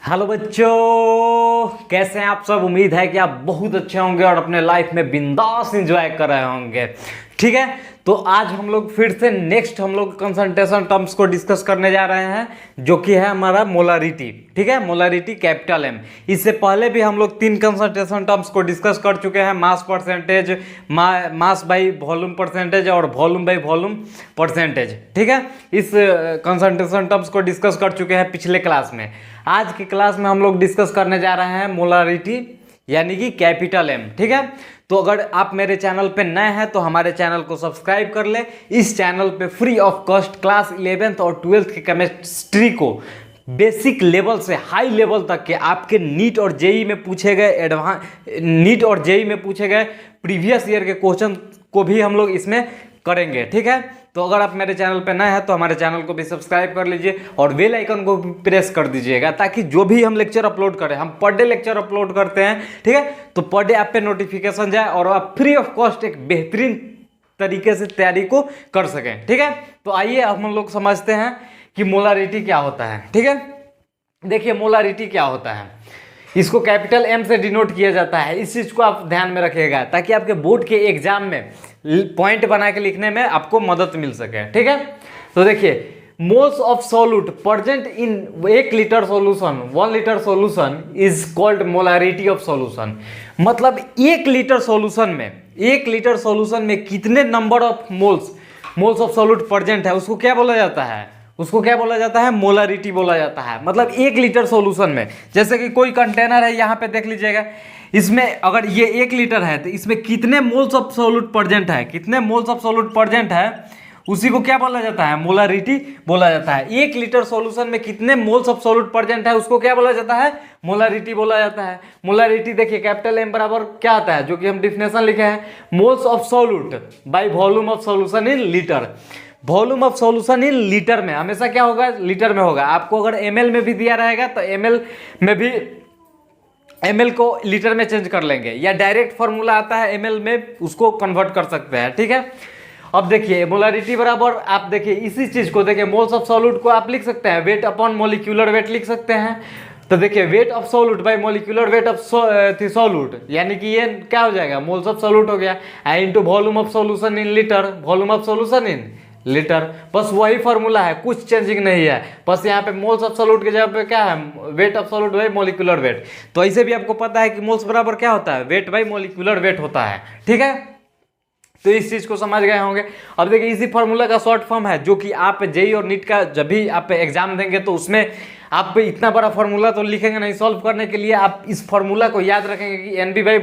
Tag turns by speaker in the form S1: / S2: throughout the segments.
S1: Hello बच्चों, कैसे हैं आप सब। उम्मीद है कि आप बहुत अच्छे होंगे और अपने लाइफ में बिंदास एंजॉय कर रहे होंगे। ठीक है, तो आज हम लोग फिर से नेक्स्ट हम लोग कंसंट्रेशन टर्म्स को डिस्कस करने जा रहे हैं, जो कि है हमारा मोलारिटी। ठीक है, मोलारिटी कैपिटल एम। इससे पहले भी हम लोग 3 कंसंट्रेशन टर्म्स को डिस्कस कर चुके हैं, mass percentage, mass by volume percentage और वॉल्यूम बाई वॉल्यूम परसेंटेज। ठीक है, इस कंसंट्रेशन टर्म्स को डिस्कस कर चुके हैं पिछले क्लास में। आज की क्लास में हम लोग डिस्कस करने जा रहे हैं मोलारिटी यानी कि कैपिटल एम। ठीक है, तो अगर आप मेरे चैनल पे नए हैं तो हमारे चैनल को सब्सक्राइब कर ले। इस चैनल पे free of cost class 11th और 12th की केमिस्ट्री को बेसिक लेवल से हाई लेवल तक के आपके नीट और जेई में पूछे गए प्रीवियस ईयर के क्वेश्चन को भी हम लोग इसमें करेंगे। ठीक है, तो अगर आप मेरे चैनल पे नए हैं तो हमारे चैनल को भी सब्सक्राइब कर लीजिए और बेल आइकन को भी प्रेस कर दीजिएगा, ताकि जो भी हम लेक्चर अपलोड करें, हम पर डे लेक्चर अपलोड करते हैं। ठीक है, तो पर डे आप पे नोटिफिकेशन जाए और आप फ्री ऑफ कॉस्ट एक बेहतरीन तरीके से तैयारी को कर सकें। ठीक है, तो आइए अब हम लोग समझते हैं कि मोलारिटी क्या होता है। ठीक है, देखिए मोलारिटी क्या होता है। इसको कैपिटल एम से डिनोट किया जाता है। इस चीज को आप ध्यान में रखिएगा, ताकि आपके बोर्ड के एग्जाम में पॉइंट बना के लिखने में आपको मदद मिल सके। ठीक है, तो देखिए moles of solute present in 1 litre solution, 1 litre solution is called molarity of solution. मतलब 1 लीटर सॉल्यूशन में कितने number of moles of solute present है, उसको क्या बोला जाता है? उसको क्या बोला जाता है? मोलारिटी बोला जाता है। मतलब 1 लीटर सॉल्यूशन में, जैसे कि कोई कंटेनर है, यहाँ पे देख लीजिएगा, इसमें अगर ये 1 लीटर है तो इसमें कितने मोल्स ऑफ सॉल्यूट प्रेजेंट है, कितने मोल्स ऑफ सॉल्यूट प्रेजेंट है, उसी को क्या बोला जाता है? मोलारिटी बोला जाता है। 1 लीटर सॉल्यूशन में कितने मोल्स ऑफ सॉल्यूट प्रेजेंट है, उसको क्या बोला जाता है? मोलारिटी बोला जाता है। मोलारिटी देखिए कैपिटल एम बराबर क्या आता है, जो कि हम डिफिनेशन लिखे हैं, moles of solute by volume of solution in litre. Volume of solution in litre में हमेशा क्या होगा? लीटर में होगा। आपको अगर एमएल में भी दिया रहेगा तो एमएल में भी एमएल को लीटर में चेंज कर लेंगे, या डायरेक्ट फॉर्मूला आता है एमएल में, उसको कन्वर्ट कर सकते हैं। ठीक है, अब देखिए मोलारिटी बराबर, आप देखिए इसी चीज को देखिए, मोल्स ऑफ सॉल्यूट को आप लिख सकते हैं वेट अपॉन मोलिक्यूलर वेट लिख सकते हैं। तो देखिए weight of solute bye molecular weight of solute, यानी कि ये क्या हो जाएगा? मोल्स ऑफ सॉल्यूट हो गया, into volume of solution in litre, volume of solution in litre. बस वही फॉर्मूला है, कुछ चेंजिंग नहीं है। बस यहाँ पे मोल्स ऑफ सॉल्यूट के जगह पे क्या है? Weight of solute by molecular wait. तो ऐसे भी आपको पता है कि मोल्स बराबर क्या होता है? वेट बाई मोलिकुलर वेट होता है। ठीक है, तो इस चीज को समझ गए होंगे। अब देखिए इसी फॉर्मूला का शॉर्ट फॉर्म है, जो कि आप जेई और नीट का जब भी आप एग्जाम देंगे तो उसमें आप इतना बड़ा फॉर्मूला तो लिखेंगे नहीं। सॉल्व करने के लिए आप इस फॉर्मूला को याद रखेंगे कि एनबी बाई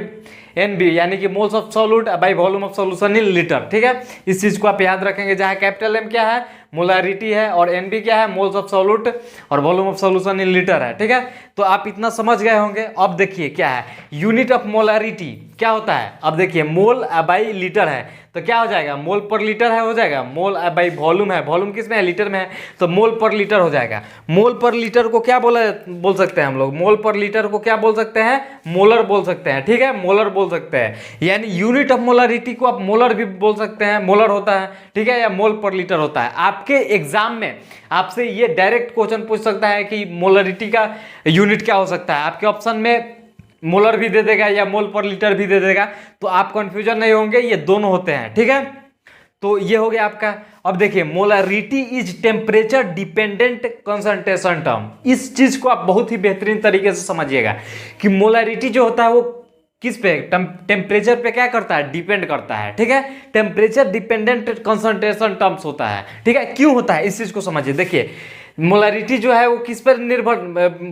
S1: एनबी, यानी कि moles of solute by volume of solution in litre. ठीक है, इस चीज को आप याद रखेंगे, जहाँ कैपिटल एम क्या है? मोलारिटी है, और एनबी क्या है? मोल्स ऑफ सॉल्यूट और volume of solution in litre है। ठीक है, तो आप इतना समझ गए होंगे। अब देखिए क्या है यूनिट ऑफ मोलारिटी, क्या होता है? अब देखिए मोल बाई लीटर है तो क्या हो जाएगा? मोल पर लीटर है, हो जाएगा। मोल बाई वॉल्यूम है, वॉल्यूम किस में है? लीटर में है, तो मोल पर लीटर हो जाएगा। मोल पर लीटर को क्या बोल सकते हैं हम लोग? मोल पर लीटर को क्या बोल सकते हैं? मोलर बोल सकते हैं। ठीक है, मोलर बोल सकते हैं, यानी यूनिट ऑफ मोलारिटी को आप मोलर भी बोल सकते हैं, मोलर होता है। ठीक है, या मोल पर लीटर होता है। आपके एग्जाम में आपसे ये डायरेक्ट क्वेश्चन पूछ सकता है कि मोलारिटी का यूनिट क्या हो सकता है। आपके ऑप्शन में मोलर भी दे देगा या मोल पर लीटर भी दे देगा, तो आप कंफ्यूजन नहीं होंगे, ये दोनों होते हैं। ठीक है, तो ये हो गया आपका। अब देखिए molarity is temperature dependent concentration term. इस चीज को आप बहुत ही बेहतरीन तरीके से समझिएगा कि मोलारिटी जो होता है वो किस पे? टेम्परेचर पे क्या करता है? डिपेंड करता है। ठीक है, टेम्परेचर डिपेंडेंट कंसंट्रेशन टर्म्स होता है। ठीक है, क्यों होता है इस चीज को समझिए। देखिए मोलारिटी जो है वो किस पर निर्भर,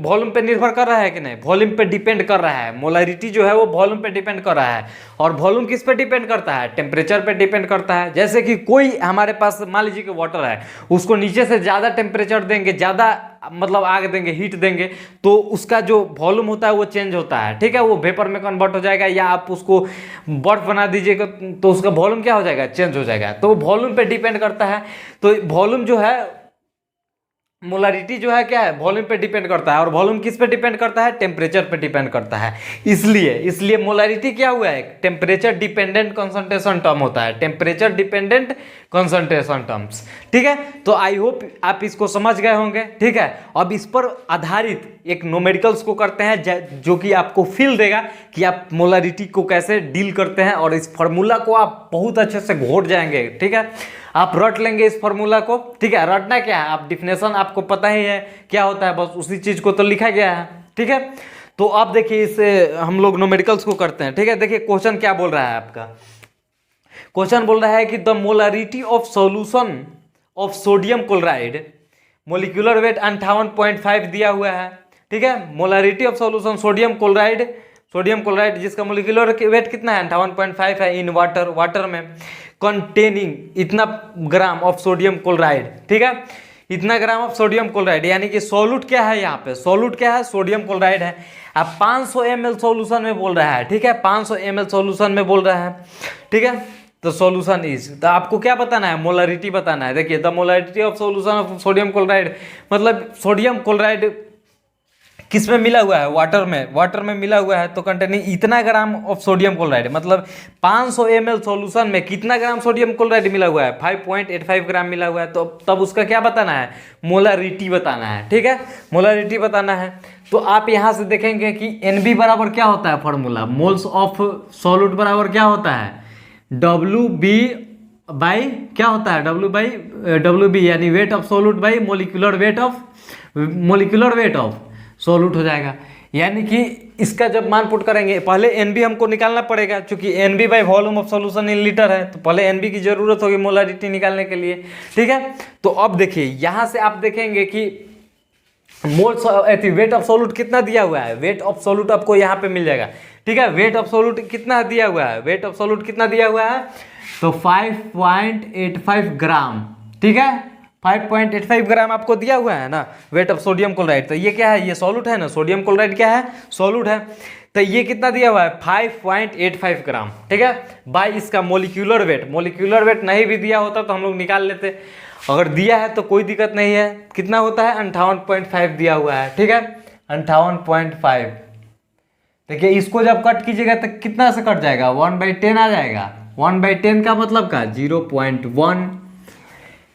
S1: वॉल्यूम पे निर्भर कर रहा है कि नहीं? वॉल्यूम पे डिपेंड कर रहा है। मोलारिटी जो है वो वॉल्यूम पे डिपेंड कर रहा है, और वॉल्यूम किस पे डिपेंड करता है? टेम्परेचर पे डिपेंड करता है। जैसे कि कोई हमारे पास मान लीजिए कि वाटर है, उसको नीचे से ज़्यादा टेम्परेचर देंगे, ज़्यादा मतलब आग देंगे, हीट देंगे, तो उसका जो वॉल्यूम होता है वो चेंज होता है। ठीक है, वो वेपर में कन्वर्ट हो जाएगा, या आप उसको बर्फ बना दीजिएगा तो उसका वॉल्यूम क्या हो जाएगा? चेंज हो जाएगा। तो वॉल्यूम पे डिपेंड करता है। तो वॉल्यूम जो है, मोलारिटी जो है क्या है? वॉल्यूम पे डिपेंड करता है, और वॉल्यूम किस पे डिपेंड करता है? टेम्परेचर पे डिपेंड करता है। इसलिए मोलारिटी क्या हुआ है? टेम्परेचर डिपेंडेंट कंसंट्रेशन टर्म होता है, टेम्परेचर डिपेंडेंट कंसंट्रेशन टर्म्स। ठीक है, तो आई होप आप इसको समझ गए होंगे। ठीक है, अब इस पर आधारित एक न्यूमेरिकल्स को करते हैं जो कि आपको फील देगा कि आप मोलारिटी को कैसे डील करते हैं, और इस फार्मूला को आप बहुत अच्छे से घोट जाएंगे। ठीक है, आप रट लेंगे इस फार्मूला को। ठीक है, रटना क्या है, आप डिफिनेशन आपको पता ही है क्या होता है, बस उसी चीज को तो लिखा गया है। ठीक है, तो आप देखिए इसे हम लोग न्यूमेरिकल्स को करते हैं। ठीक है, देखिए क्वेश्चन क्या बोल रहा है आपका। क्वेश्चन बोल रहा है कि the molarity of solution of sodium chloride, molecular weight 58.5 दिया हुआ है। ठीक है, molarity of solution sodium chloride जिसका मोलिकुलर वेट कितना है 58.5 है इन वाटर में, कंटेनिंग इतना ग्राम ऑफ सोडियम क्लोराइड। ठीक है, इतना ग्राम ऑफ सोडियम क्लोराइड, यानी कि सॉल्यूट क्या है, यहाँ पे सॉल्यूट क्या है, सोडियम क्लोराइड है। अब 500 ml सॉल्यूशन में बोल रहा है। ठीक है, 500 ml सॉल्यूशन में बोल रहा है। ठीक है, तो सॉल्यूशन इज, तो आपको क्या बताना है, मोलारिटी बताना है। देखिए the molarity of solution of sodium chloride, मतलब सोडियम क्लोराइड किस में मिला हुआ है, वाटर में मिला हुआ है, तो कंटेनिंग इतना ग्राम ऑफ सोडियम क्लोराइड, मतलब 500 ml सॉल्यूशन में कितना ग्राम सोडियम क्लोराइड मिला हुआ है, 5.85 ग्राम मिला हुआ है। तो तब उसका क्या बताना है, मोलारिटी बताना है। ठीक है, मोलारिटी बताना है। तो आप यहाँ से देखेंगे कि NB बराबर क्या होता है, फॉर्मूला मोल्स ऑफ सॉल्यूट बराबर क्या होता है, WB बाई क्या होता है, WB यानी weight of solute by molecular weight of solute हो जाएगा। यानी कि इसका जब मान पुट करेंगे, पहले NB हमको निकालना पड़ेगा, क्योंकि NB by volume of solution in litre है, तो पहले NB की जरूरत होगी मोलारिटी निकालने के लिए। ठीक है, तो अब देखिए यहाँ से आप देखेंगे कि मोल्स वेट ऑफ सॉल्यूट कितना दिया हुआ है, वेट ऑफ सॉल्यूट आपको यहाँ पे मिल जाएगा। ठीक है, वेट ऑफ सॉल्यूट कितना दिया हुआ है, वेट ऑफ सॉल्यूट कितना दिया हुआ है, तो 5.85 ग्राम। ठीक है, 5.85 ग्राम आपको दिया हुआ है ना, वेट ऑफ सोडियम क्लोराइड। तो ये क्या है, ये सॉल्यूट है ना, सोडियम क्लोराइड क्या है, सॉल्यूट है। तो ये कितना दिया हुआ है, 5.85 ग्राम। ठीक है, बाई इसका मोलिकुलर वेट नहीं भी दिया होता तो हम लोग निकाल लेते, अगर दिया है तो कोई दिक्कत नहीं है। कितना होता है, 58.5 दिया हुआ है। ठीक है, 58.5। देखिए इसको जब कट कीजिएगा तो कितना से कट जाएगा, 1/10 आ जाएगा। 1/10 का मतलब का 0.1।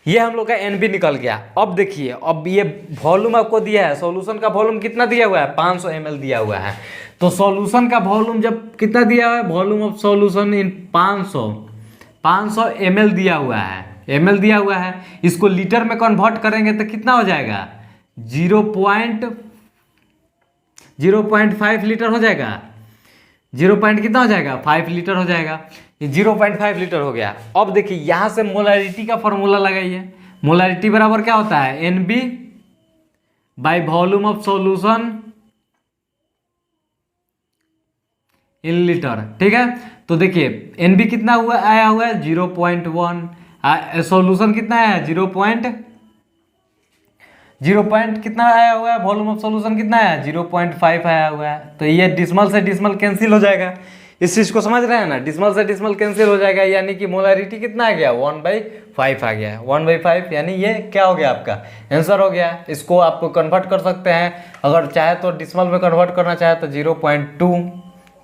S1: ये हम लोग का NB निकल गया। अब देखिए, अब ये वॉल्यूम आपको दिया है, सॉल्यूशन का वॉल्यूम कितना दिया हुआ है, 500 ml दिया हुआ है। तो सॉल्यूशन का वॉल्यूम जब कितना दिया हुआ है, volume of solution in 500 ml दिया हुआ है, ml दिया हुआ है। इसको लीटर में कन्वर्ट करेंगे तो कितना हो जाएगा, 0.5 लीटर हो जाएगा। 0 पॉइंट कितना हो जाएगा, 5 लीटर हो जाएगा। ये 0.5 लीटर हो गया। अब देखिए यहाँ से मोलारिटी का फॉर्मूला लगाइए। मोलारिटी बराबर क्या होता है, NB by volume of solution in litre. ठीक है, तो देखिए NB कितना आया हुआ है, 0.1। सॉल्यूशन कितना है, 0 कितना आया हुआ है, वॉल्यूम ऑफ सॉल्यूशन कितना है, 0.5 आया हुआ है। तो ये डिसमल से डिसमल कैंसिल हो जाएगा। इस चीज को समझ रहे हैं ना, डिसमल से डिसमल कैंसिल हो जाएगा, यानी कि मोलारिटी कितना आ गया, 1/5 आ गया। 1/5 यानी ये क्या हो गया, आपका आंसर हो गया। इसको आप कन्वर्ट कर सकते हैं, अगर चाहे तो डिसमल में कन्वर्ट करना चाहे तो 0.2।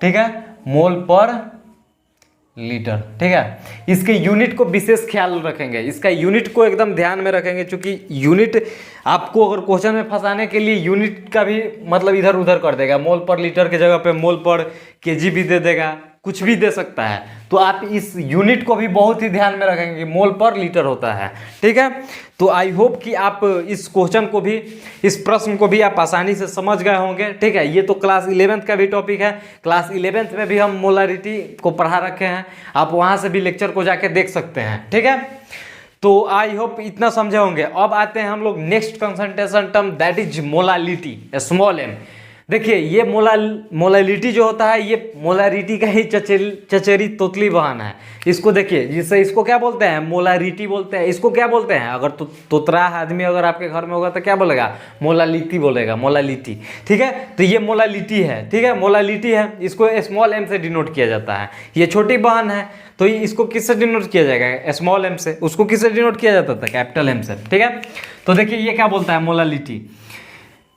S1: ठीक है, मोल पर लीटर। ठीक है, इसके यूनिट को विशेष ख्याल रखेंगे, इसका यूनिट को एकदम ध्यान में रखेंगे, क्योंकि यूनिट आपको अगर क्वेश्चन में फंसाने के लिए यूनिट का भी मतलब इधर उधर कर देगा। मोल पर लीटर के जगह पे मोल पर केजी भी दे देगा, कुछ भी दे सकता है। तो आप इस यूनिट को भी बहुत ही ध्यान में रखेंगे कि मोल पर लीटर होता है। ठीक है, तो आई होप कि आप इस क्वेश्चन को भी, इस प्रश्न को भी आप आसानी से समझ गए होंगे। ठीक है, ये तो क्लास 11th का भी टॉपिक है। क्लास 11th में भी हम मोलारिटी को पढ़ा रखे हैं, आप वहाँ से भी लेक्चर को जाके देख सकते हैं। ठीक है, तो आई होप इतना समझे होंगे। अब आते हैं हम लोग next concentration term, that is molality, small m। देखिए ये मोलालिटी जो होता है, ये मोलारिटी का ही चचेरी तोतली बहन है। इसको देखिए, जिससे इसको क्या बोलते हैं, मोलारिटी बोलते हैं। इसको क्या बोलते हैं, अगर तोतरा आदमी अगर आपके घर में होगा तो क्या बोलेगा, मोलालिटी बोलेगा, मोलालिटी। ठीक है, तो ये मोलालिटी है। ठीक है, मोलालिटी है, इसको स्मॉल m से डिनोट किया जाता है। ये छोटी बहन है, तो इसको किससे डिनोट किया जाएगा, स्मॉल m से। उसको किससे डिनोट किया जाता था, कैपिटल M से। ठीक है, तो देखिए ये क्या बोलता है, molality.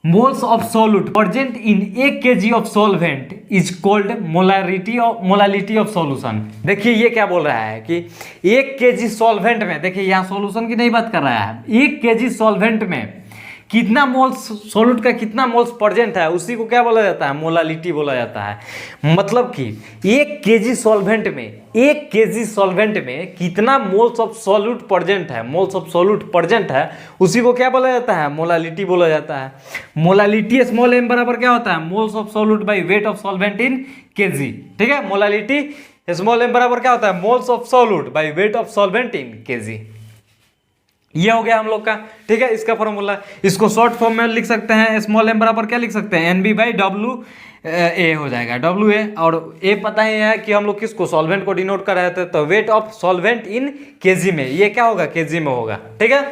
S1: Moles of solute present in 1 kg of solvent is called molality of solution. देखिए ये क्या बोल रहा है कि 1 kg सॉल्वेंट में, देखिए यहाँ सॉल्यूशन की नहीं बात कर रहा है, 1 kg सॉल्वेंट में कितना मोल्स सॉल्यूट का कितना मोल्स प्रेजेंट है उसी को क्या बोला जाता है, मोलालिटी बोला जाता है। मतलब कि 1 केजी सॉल्वेंट में 1 केजी सॉल्वेंट में कितना मोल्स ऑफ सॉल्यूट प्रेजेंट है, मोल्स ऑफ सॉल्यूट प्रेजेंट है, उसी को क्या बोला जाता है, मोलालिटी बोला जाता है। मोलालिटी स्मॉल m बराबर क्या होता है, moles of solute by weight of solvent in KG. ठीक है, मोलालिटी स्मॉल m बराबर क्या होता है, moles of solute by weight of solvent in KG. ये हो गया हम लोग का। ठीक है, इसका फॉर्मूला, इसको शॉर्ट फॉर्म में लिख सकते हैं, स्मॉल m बराबर क्या लिख सकते हैं, NB बाई डब्ल्यू ए हो जाएगा, डब्ल्यू ए। और ए पता ही है कि हम लोग किसको, सॉल्वेंट को डिनोट कर रहे थे, तो weight of solvent in KG में, ये क्या होगा, केजी में होगा। ठीक है,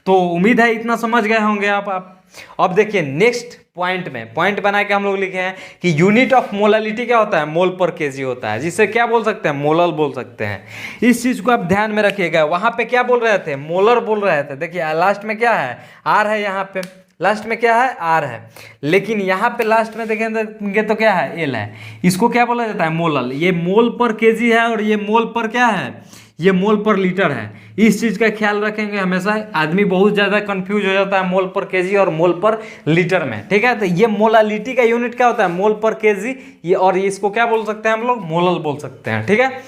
S1: तो उम्मीद है इतना समझ गए होंगे आप। अब देखिए नेक्स्ट पॉइंट में, पॉइंट बना के हम लोग लिखे हैं कि यूनिट ऑफ मोलालिटी क्या होता है, मोल पर केजी होता है, जिसे क्या बोल सकते हैं, मोलल बोल सकते हैं। इस चीज को आप ध्यान में रखिएगा। वहां पे क्या बोल रहे थे, मोलर बोल रहे थे। देखिए लास्ट में क्या है, आर है, यहाँ पे लास्ट में क्या है, आर है, लेकिन यहाँ पे लास्ट में देखेंगे तो क्या है, एल है। इसको क्या बोला जाता है, मोलल। ये मोल पर केजी है और ये मोल पर क्या है, ये मोल पर लीटर है। इस चीज का ख्याल रखेंगे हमेशा। आदमी बहुत ज्यादा कंफ्यूज हो जाता है मोल पर केजी और मोल पर लीटर में। ठीक है, तो ये मोलालिटी का यूनिट क्या होता है, मोल पर केजी, ये, और इसको क्या बोल सकते हैं हम लोग, मोलल बोल सकते हैं। ठीक है,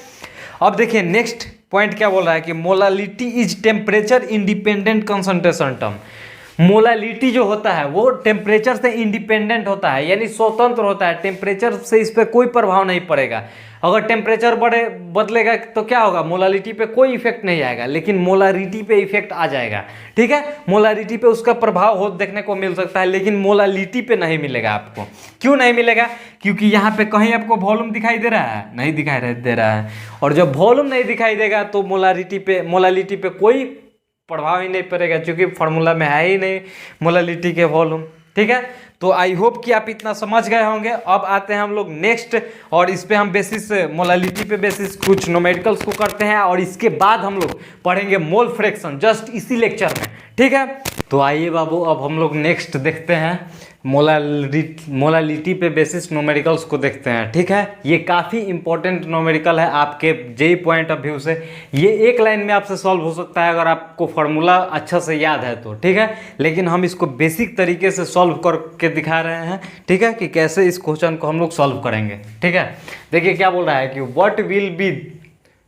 S1: अब देखिए नेक्स्ट पॉइंट क्या बोल रहा है कि molality is temperature independent concentration term. Molality जो होता है वो टेम्परेचर से इंडिपेंडेंट होता है, यानी स्वतंत्र होता है, टेम्परेचर से इस पर कोई प्रभाव नहीं पड़ेगा। अगर टेम्परेचर बदलेगा तो क्या होगा, मोलालिटी पे कोई इफेक्ट नहीं आएगा, लेकिन मोलारिटी पे इफेक्ट आ जाएगा। ठीक है, मोलारिटी पे उसका प्रभाव हो देखने को मिल सकता है, लेकिन मोलालिटी पे नहीं मिलेगा आपको। क्यों नहीं मिलेगा, क्योंकि यहाँ पे कहीं आपको वॉल्यूम दिखाई दे रहा है, नहीं दिखाई दे रहा है। और जब वॉल्यूम नहीं दिखाई देगा तो मोलालिटी पे कोई प्रभाव ही नहीं पड़ेगा, क्योंकि फॉर्मूला में है ही नहीं मोलालिटी के वॉल्यूम। ठीक है, तो आई होप कि आप इतना समझ गए होंगे। अब आते हैं हम लोग नेक्स्ट, और इस पे हम बेसिस, मोलालिटी पे बेसिस कुछ न्यूमेरिकल्स को करते हैं, और इसके बाद हम लोग पढ़ेंगे मोल फ्रैक्शन जस्ट इसी लेक्चर में। ठीक है, तो आइए बाबू अब हम लोग नेक्स्ट देखते हैं, मोलालिटी पे बेसिस न्यूमेरिकल्स को देखते हैं। ठीक है, ये काफ़ी इंपॉर्टेंट न्यूमेरिकल है आपके जेई पॉइंट ऑफ व्यू से। ये एक लाइन में आपसे सॉल्व हो सकता है अगर आपको फॉर्मूला अच्छा से याद है तो। ठीक है, लेकिन हम इसको बेसिक तरीके से सॉल्व करके दिखा रहे हैं। ठीक है, कि कैसे इस क्वेश्चन को हम लोग सॉल्व करेंगे। ठीक है, देखिए क्या बोल रहा है कि what will be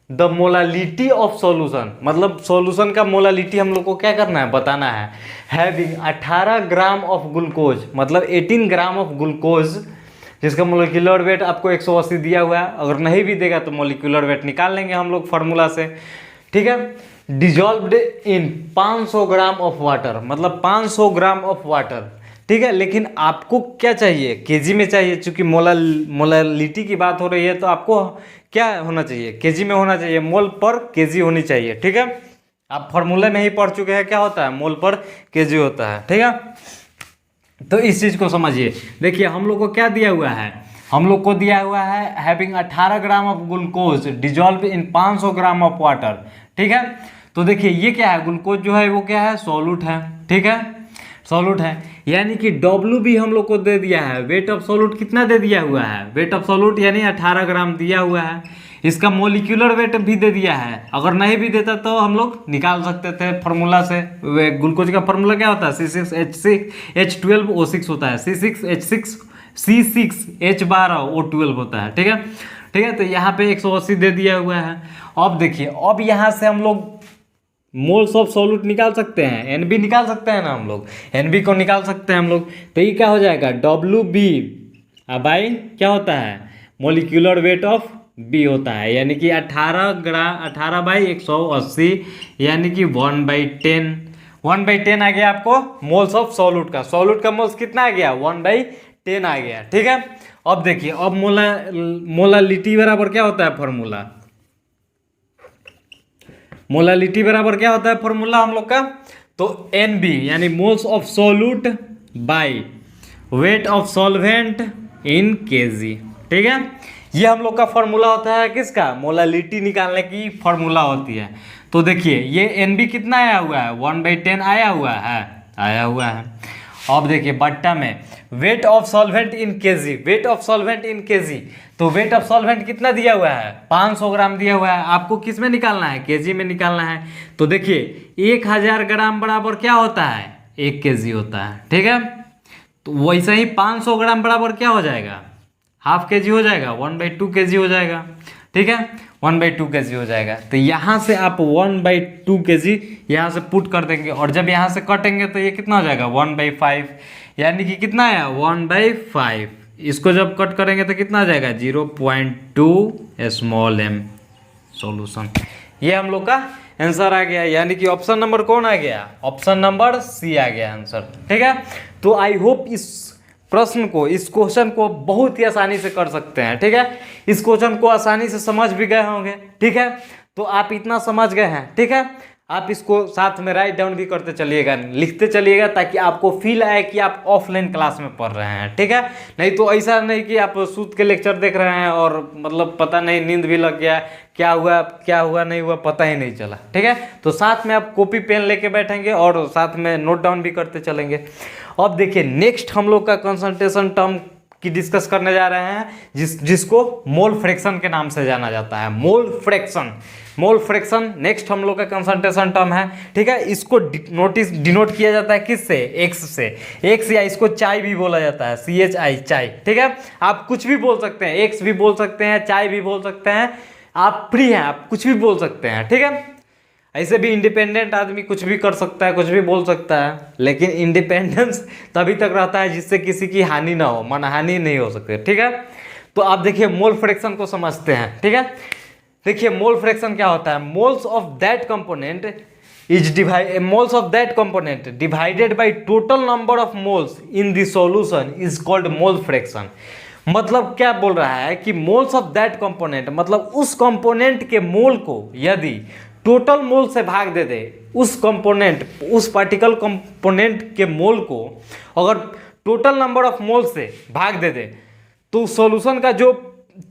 S1: the molality of solution, मतलब सॉल्यूशन का मोलालिटी हम लोग को क्या करना है, बताना है। हैविंग 18 ग्राम ऑफ ग्लूकोज, मतलब 18 ग्राम ऑफ ग्लूकोज, जिसका मोलिकुलर वेट आपको 180 दिया हुआ है। अगर नहीं भी देगा तो मोलिकुलर वेट निकाल लेंगे हम लोग फार्मूला से। ठीक है, dissolved in 500 gram of water, मतलब 500 ग्राम ऑफ वाटर। ठीक है, लेकिन आपको क्या चाहिए, केजी में चाहिए, चूंकि मोलालिटी की बात हो रही है तो आपको क्या होना चाहिए, केजी में होना चाहिए, मोल पर केजी होनी चाहिए। ठीक है, आप फॉर्मूले में ही पढ़ चुके हैं क्या होता है, मोल पर केजी होता है। ठीक है, तो इस चीज को समझिए। देखिए हम लोग को क्या दिया हुआ है, हम लोग को दिया हुआ है having 18 gram of glucose dissolve in 500 gram of water. ठीक है, तो देखिए ये क्या है, ग्लूकोज जो है वो क्या है, सॉल्यूट है। ठीक है, सॉल्यूट है, यानी कि डब्ल्यू भी हम लोग को दे दिया है। वेट ऑफ सॉल्यूट कितना दे दिया हुआ है, वेट ऑफ सॉल्यूट यानी 18 ग्राम दिया हुआ है। इसका मोलिकुलर वेट भी दे दिया है। अगर नहीं भी देता तो हम लोग निकाल सकते थे फार्मूला से। ग्लूकोज का फार्मूला क्या होता है, C6H12O6 होता है, C6H12O12 होता है। ठीक है, ठीक है, तो यहाँ पे 180 दे दिया हुआ है। अब देखिए, अब यहाँ से हम लोग मोल्स ऑफ सॉल्यूट निकाल सकते हैं, एनबी निकाल सकते हैं ना, हम लोग एनबी को निकाल सकते हैं हम लोग। तो ये क्या हो जाएगा, WB बाई क्या होता है, मोलिकुलर वेट ऑफ बी होता है, यानी कि 18 बाई 180, यानी कि 1/10 आ गया आपको मोल्स ऑफ सॉल्यूट का। सॉल्यूट का मोल्स कितना आ गया, 1/10 आ गया। ठीक है, अब देखिए, अब मोलालिटी बराबर क्या होता है फॉर्मूला, मोलालिटी बराबर क्या होता है फॉर्मूला हम लोग का, तो NB यानी moles of solute by weight of solvent in KG. ठीक है, ये हम लोग का फॉर्मूला होता है किसका, मोलालिटी निकालने की फॉर्मूला होती है। तो देखिए ये NB कितना आया हुआ है, 1/10 आया हुआ है। अब देखिए बट्टा में weight of solvent in KG, weight of solvent in KG, तो वेट ऑफ सॉल्वेंट कितना दिया हुआ है, 500 ग्राम दिया हुआ है। आपको किस में निकालना है, केजी में निकालना है। तो देखिए 1000 ग्राम बराबर क्या होता है, 1 kg होता है, ठीक है। तो वैसे ही 500 ग्राम बराबर क्या हो जाएगा, ½ kg हो जाएगा, 1/2 kg हो जाएगा, ठीक है, 1/2 kg हो जाएगा। तो यहाँ से आप 1/2 kg यहाँ से पुट कर देंगे, और जब यहाँ से कटेंगे तो ये कितना हो जाएगा 1/5, यानी कि कितना है 1/5। इसको जब कट करेंगे तो कितना आ जाएगा 0.2 स्मॉल m सॉल्यूशन। ये हम लोग का आंसर आ गया, यानी कि ऑप्शन नंबर कौन आ गया, ऑप्शन नंबर सी आ गया आंसर, ठीक है। तो आई होप इस प्रश्न को, इस क्वेश्चन को बहुत ही आसानी से कर सकते हैं, ठीक है। इस क्वेश्चन को आसानी से समझ भी गए होंगे, ठीक है। तो आप इतना समझ गए हैं, ठीक है। आप इसको साथ में राइट डाउन भी करते चलिएगा, लिखते चलिएगा, ताकि आपको फील आए कि आप ऑफलाइन क्लास में पढ़ रहे हैं, ठीक है। नहीं तो ऐसा नहीं कि आप सूत के लेक्चर देख रहे हैं और मतलब पता नहीं नींद भी लग गया, क्या हुआ नहीं हुआ पता ही नहीं चला, ठीक है। तो साथ में आप कॉपी पेन लेके बैठेंगे और साथ में नोट डाउन भी करते चलेंगे। अब देखिए नेक्स्ट हम लोग का कंसंट्रेशन टर्म की डिस्कस करने जा रहे हैं, जिसको मोल फ्रैक्शन के नाम से जाना जाता है। मोल फ्रैक्शन नेक्स्ट हम लोग का कंसंट्रेशन टर्म है, ठीक है। इसको डिनोट किया जाता है किससे, एक्स से, एक्स, या इसको चाय भी बोला जाता है, CHI चाय, ठीक है। आप कुछ भी बोल सकते हैं, एक्स भी बोल सकते हैं, चाय भी बोल सकते हैं, आप फ्री हैं, आप कुछ भी बोल सकते हैं, ठीक है। ऐसे भी इंडिपेंडेंट आदमी कुछ भी कर सकता है, कुछ भी बोल सकता है, लेकिन इंडिपेंडेंस तभी तक रहता है जिससे किसी की हानि ना हो, मनहानि नहीं हो सकती, ठीक है। तो आप देखिए मोल फ्रैक्शन को समझते हैं, ठीक है। देखिए मोल फ्रैक्शन क्या होता है, moles of that component divided by total number of moles in the solution is called mole fraction. मतलब क्या बोल रहा है कि मोल्स ऑफ दैट कंपोनेंट, मतलब उस कंपोनेंट के मोल को यदि टोटल मोल से भाग दे दे, उस पार्टिकल कंपोनेंट के मोल को अगर टोटल नंबर ऑफ मोल से भाग दे दे, तो सॉल्यूशन का जो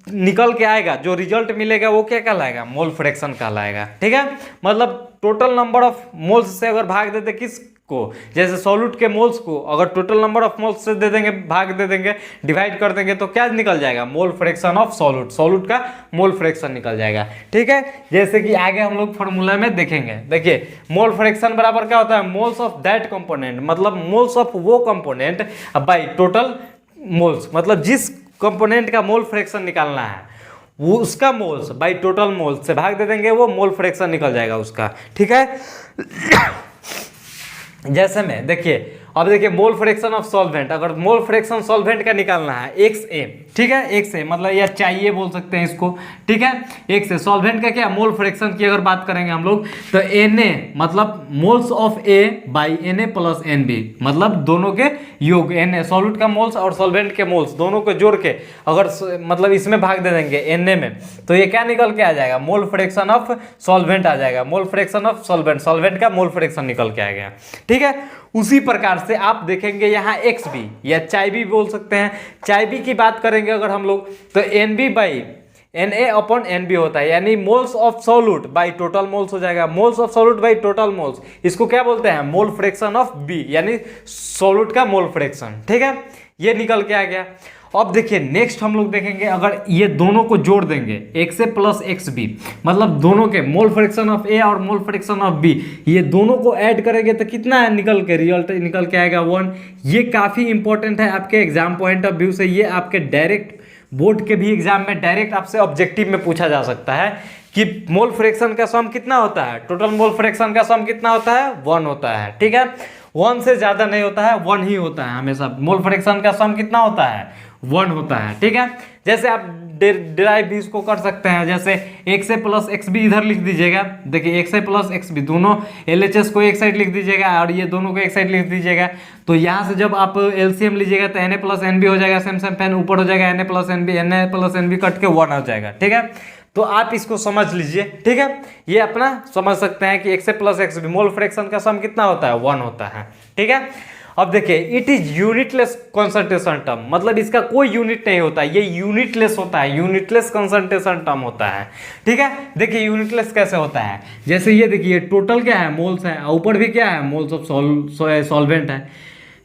S1: निकल के आएगा, जो रिजल्ट मिलेगा वो क्या कहलाएगा, मोल फ्रैक्शन कहलाएगा, ठीक है। मतलब टोटल नंबर ऑफ मोल्स से अगर भाग दे दे किसको, जैसे सॉल्यूट के मोल्स को अगर टोटल नंबर ऑफ मोल्स से दे देंगे, भाग दे देंगे, डिवाइड कर देंगे, तो क्या निकल जाएगा, मोल फ्रैक्शन ऑफ सॉल्यूट का मोल फ्रैक्शन निकल जाएगा, ठीक है। जैसे कि आगे हम लोग फॉर्मूला में देखेंगे। देखिए मोल फ्रैक्शन बराबर क्या होता है, मोल्स ऑफ दैट कंपोनेंट, मतलब मोल्स ऑफ वो कंपोनेंट बाय टोटल मोल्स, मतलब जिस कंपोनेंट का मोल फ्रैक्शन निकालना है वो उसका मोल्स बाय टोटल मोल्स से भाग दे देंगे, वो मोल फ्रैक्शन निकल जाएगा उसका, ठीक है। जैसे में देखिए, अब देखिए मोल फ्रैक्शन ऑफ सॉल्वेंट, अगर मोल फ्रैक्शन सॉल्वेंट का निकालना है XA, ठीक है, XA मतलब या चाहिए बोल सकते हैं इसको, ठीक है। XA सॉल्वेंट का क्या मोल फ्रैक्शन की अगर बात करेंगे हम लोग तो Na मतलब moles of A by Na plus NB, मतलब दोनों के योग, Na सॉल्यूट का मोल्स और सॉल्वेंट के मोल्स दोनों को जोड़ के अगर मतलब इसमें भाग दे देंगे Na में, तो ये क्या निकल के आ जाएगा, मोल फ्रैक्शन ऑफ सॉल्वेंट आ जाएगा, मोल फ्रैक्शन ऑफ सॉल्वेंट का मोल फ्रैक्शन निकल के आ गया, ठीक है। उसी प्रकार से आप देखेंगे यहाँ XB या चाय भी बोल सकते हैं, चाय भी की बात करेंगे अगर हम लोग तो NB by Na upon NB होता है, यानी moles of solute by total moles हो जाएगा, moles of solute by total moles, इसको क्या बोलते हैं, मोल फ्रैक्शन ऑफ B, यानी सॉल्यूट का मोल फ्रैक्शन, ठीक है। ये निकल के आ गया। अब देखिए नेक्स्ट हम लोग देखेंगे, अगर ये दोनों को जोड़ देंगे XA प्लस XB, मतलब दोनों के मोल फ्रैक्शन ऑफ A और मोल फ्रैक्शन ऑफ B, ये दोनों को ऐड करेंगे तो कितना है निकल के, रिजल्ट निकल के आएगा 1। ये काफ़ी इंपॉर्टेंट है आपके एग्जाम पॉइंट ऑफ व्यू से, ये आपके डायरेक्ट बोर्ड के भी एग्जाम में डायरेक्ट आपसे ऑब्जेक्टिव में पूछा जा सकता है कि मोल फ्रैक्शन का सम कितना होता है, टोटल मोल फ्रैक्शन का सम कितना होता है, 1 होता है, ठीक है। 1 से ज़्यादा नहीं होता है, 1 ही होता है हमेशा। मोल फ्रैक्शन का सम कितना होता है, 1 होता है, ठीक है। जैसे आप डिराइव भी इसको कर सकते हैं, जैसे XA प्लस XB इधर लिख दीजिएगा, देखिए XA प्लस XB दोनों LHS को एक साइड लिख दीजिएगा और ये दोनों को एक साइड लिख दीजिएगा, तो यहाँ से जब आप LCM लीजिएगा तो Na प्लस NB हो जाएगा, सेम पेन ऊपर हो जाएगा Na प्लस NB कट के 1 हो जाएगा, ठीक है। तो आप इसको समझ लीजिए, ठीक है। ये अपना समझ सकते हैं कि XA plus XB mole fraction का सम कितना होता है, 1 होता है, ठीक है। अब देखिए it is unitless concentration term, मतलब इसका कोई यूनिट नहीं होता, ये यूनिटलेस होता है, यूनिटलेस कंसंट्रेशन टर्म होता है, ठीक है। देखिए यूनिटलेस कैसे होता है, जैसे ये देखिए टोटल क्या है, मोल्स है, ऊपर भी क्या है, मोल्स ऑफ सॉल्वेंट है,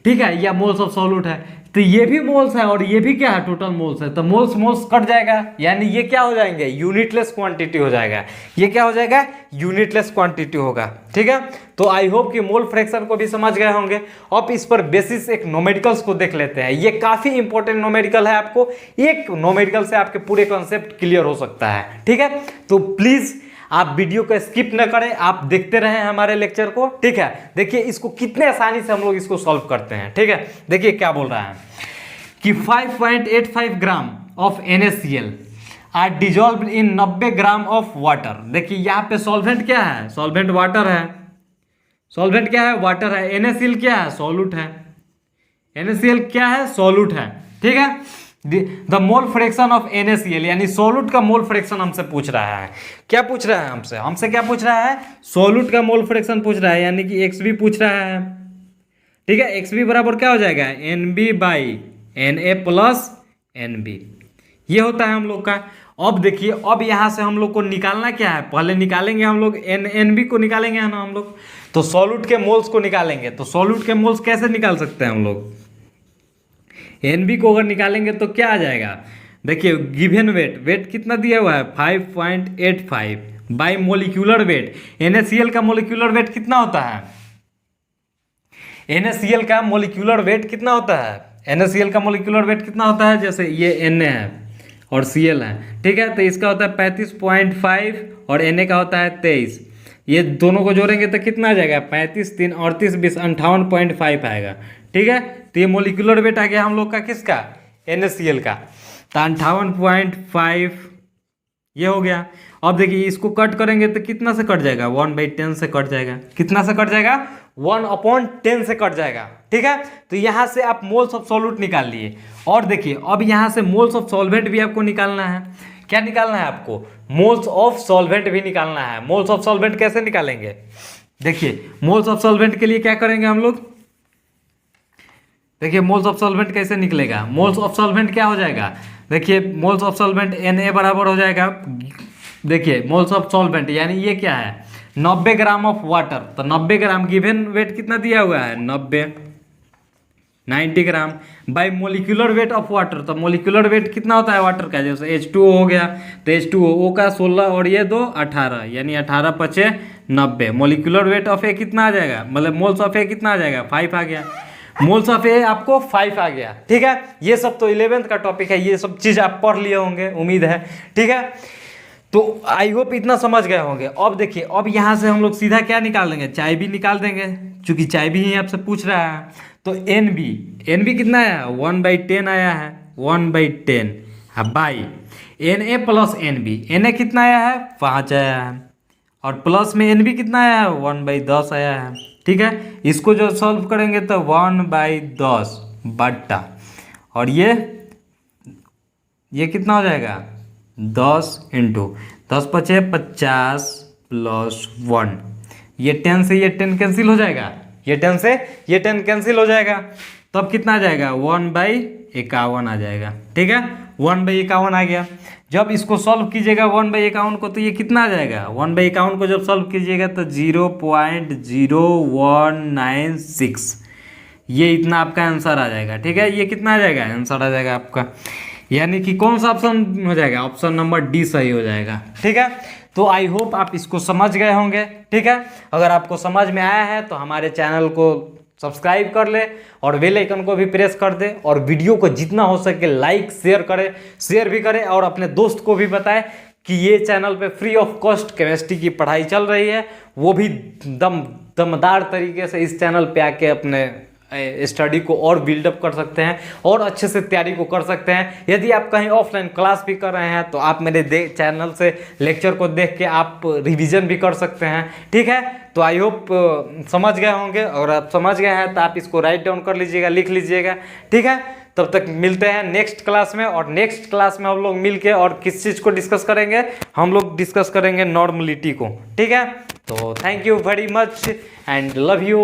S1: ठीक है, या मोल्स ऑफ सॉल्यूट है, तो ये भी मोल्स है और ये भी क्या है, टोटल मोल्स है, तो मोल्स मोल्स कट जाएगा, यानी ये क्या हो जाएंगे, यूनिटलेस क्वांटिटी हो जाएगा, ये क्या हो जाएगा, यूनिटलेस क्वांटिटी होगा। ठीक है, तो आई होप कि मोल फ्रैक्शन को भी समझ गए होंगे। अब इस पर बेसिस एक नोमेरिकल्स को देख लेते हैं, ये काफी इंपॉर्टेंट नोमेरिकल है, आपको एक नोमेरिकल से आपके पूरे कॉन्सेप्ट क्लियर हो सकता है। ठीक है, तो प्लीज आप वीडियो को स्किप न करें, आप देखते रहें हमारे लेक्चर को। ठीक है, देखिए इसको कितने आसानी से हम लोग इसको सॉल्व करते हैं। ठीक है, देखिए क्या बोल रहा है कि 5.85 gram of NaCl are dissolve in 90 gram of water. देखिए यहाँ पे सॉल्वेंट क्या है, सॉल्वेंट वाटर है, सॉल्वेंट क्या है, वाटर है। NaCl क्या है, सॉल्यूट है, NaCl क्या है, सॉल्यूट है। ठीक है, the mole fraction of NaCl यानी सोलूट का मोल फ्रैक्शन हमसे पूछ रहा है। क्या पूछ रहा है हमसे क्या पूछ रहा है, सोलूट का मोल फ्रैक्शन पूछ रहा है, यानी कि XB पूछ रहा है। ठीक है, XB बराबर क्या हो जाएगा, NB by Na plus NB, ये होता है हम लोग का। अब देखिए, अब यहाँ से हम लोग को निकालना क्या है, पहले निकालेंगे हम लोग NB को निकालेंगे है ना हम लोग, तो सोलूट के मोल्स को निकालेंगे। तो सोलूट के मोल्स कैसे निकाल सकते हैं हम लोग, NB को अगर निकालेंगे तो क्या आ जाएगा, देखिए गिवन वेट कितना दिया हुआ है 5.85 बाई मोलिक्यूलर वेट। NaCl का मोलिक्यूलर वेट कितना होता है, NaCl का मोलिक्यूलर वेट कितना होता है, NaCl का मोलिक्यूलर वेट कितना होता है, जैसे ये Na है और Cl है। ठीक है, तो इसका होता है 35.5 और Na का होता है 23, ये दोनों को जोड़ेंगे तो कितना आ जाएगा, 35 3 38 20 58.5 आएगा। ठीक है, तो ये मोलिकुलर वेट आ गया हम लोग का, किसका, NaCl का, तो 58.5 ये हो गया। अब देखिए इसको कट करेंगे तो कितना से कट जाएगा, 1/10 से कट जाएगा, कितना से कट जाएगा, 1/10 से कट जाएगा। ठीक है, तो यहाँ से आप मोल्स ऑफ सॉल्यूट निकाल लिए। और देखिए अब यहाँ से मोल्स ऑफ सॉल्वेंट भी आपको निकालना है। क्या निकालना है आपको, मोल्स ऑफ सॉल्वेंट भी निकालना है। मोल्स ऑफ सॉल्वेंट कैसे निकालेंगे, देखिए मोल्स ऑफ सॉल्वेंट के लिए क्या करेंगे हम लोग, देखिए मोल्स ऑफ सॉल्वेंट कैसे निकलेगा, मोल्स ऑफ सॉल्वेंट क्या हो जाएगा, देखिए मोल्स ऑफ सॉल्वेंट Na बराबर हो जाएगा, देखिए मोल्स ऑफ सॉल्वेंट यानी ये क्या है, 90 ग्राम ऑफ वाटर, तो 90 ग्राम गिवन वेट कितना दिया हुआ है, 90 gram by molecular weight of water, तो मोलिकुलर वेट कितना होता है वाटर का, जैसे H2O हो गया, तो H2O का 16 और ये 2 18, यानी 18 5 90, मोलिकुलर वेट ऑफ A कितना आ जाएगा, मतलब मोल्स ऑफ A कितना आ जाएगा, 5 आ गया, मोल्स ऑफ ए आपको 5 आ गया। ठीक है, ये सब तो 11th का टॉपिक है, ये सब चीज़ आप पढ़ लिए होंगे उम्मीद है। ठीक है, तो आई होप इतना समझ गए होंगे। अब देखिए, अब यहाँ से हम लोग सीधा क्या निकाल देंगे, चाय भी निकाल देंगे, चूंकि चाय भी ही आपसे पूछ रहा है। तो NB कितना आया, 1/10 आया है, 1/10 हाँ by Na plus NB, Na कितना आया है, 5 आया है, और प्लस में NB कितना आया है, 1/10 आया है। ठीक है, इसको जो सॉल्व करेंगे तो 1/10 बट्टा, और ये कितना हो जाएगा, 10 इंटू 10 5 50 प्लस 1, ये 10 से ये 10 कैंसिल हो जाएगा, ये 10 से ये 10 कैंसिल हो जाएगा, तब कितना आ जाएगा, 1/51 आ जाएगा। ठीक है, 1/51 आ गया। जब इसको सॉल्व कीजिएगा 1/51 को, तो ये कितना आ जाएगा, 1/51 को जब सॉल्व कीजिएगा तो 0.0196, ये इतना आपका आंसर आ जाएगा। ठीक है, ये कितना आ जाएगा, आंसर आ जाएगा आपका, यानी कि कौन सा ऑप्शन हो जाएगा, ऑप्शन नंबर डी सही हो जाएगा। ठीक है, तो आई होप आप इसको समझ गए होंगे। ठीक है, अगर आपको समझ में आया है तो हमारे चैनल को सब्सक्राइब कर ले और बेल आइकन को भी प्रेस कर दे, और वीडियो को जितना हो सके लाइक शेयर भी करें, और अपने दोस्त को भी बताएं कि ये चैनल पे फ्री ऑफ कॉस्ट केमिस्ट्री की पढ़ाई चल रही है, वो भी दमदार तरीके से इस चैनल पे आके अपने स्टडी को और बिल्डअप कर सकते हैं और अच्छे से तैयारी को कर सकते हैं। यदि आप कहीं ऑफलाइन क्लास भी कर रहे हैं तो आप मेरे चैनल से लेक्चर को देख के आप रिवीजन भी कर सकते हैं। ठीक है, तो आई होप समझ गए होंगे, और आप समझ गए हैं तो आप इसको राइट डाउन कर लीजिएगा, लिख लीजिएगा। ठीक है, तब तक मिलते हैं नेक्स्ट क्लास में, और नेक्स्ट क्लास में हम लोग मिलके और किस चीज़ को डिस्कस करेंगे, हम लोग डिस्कस करेंगे नॉर्मलिटी को। ठीक है, तो thank you very much and love you.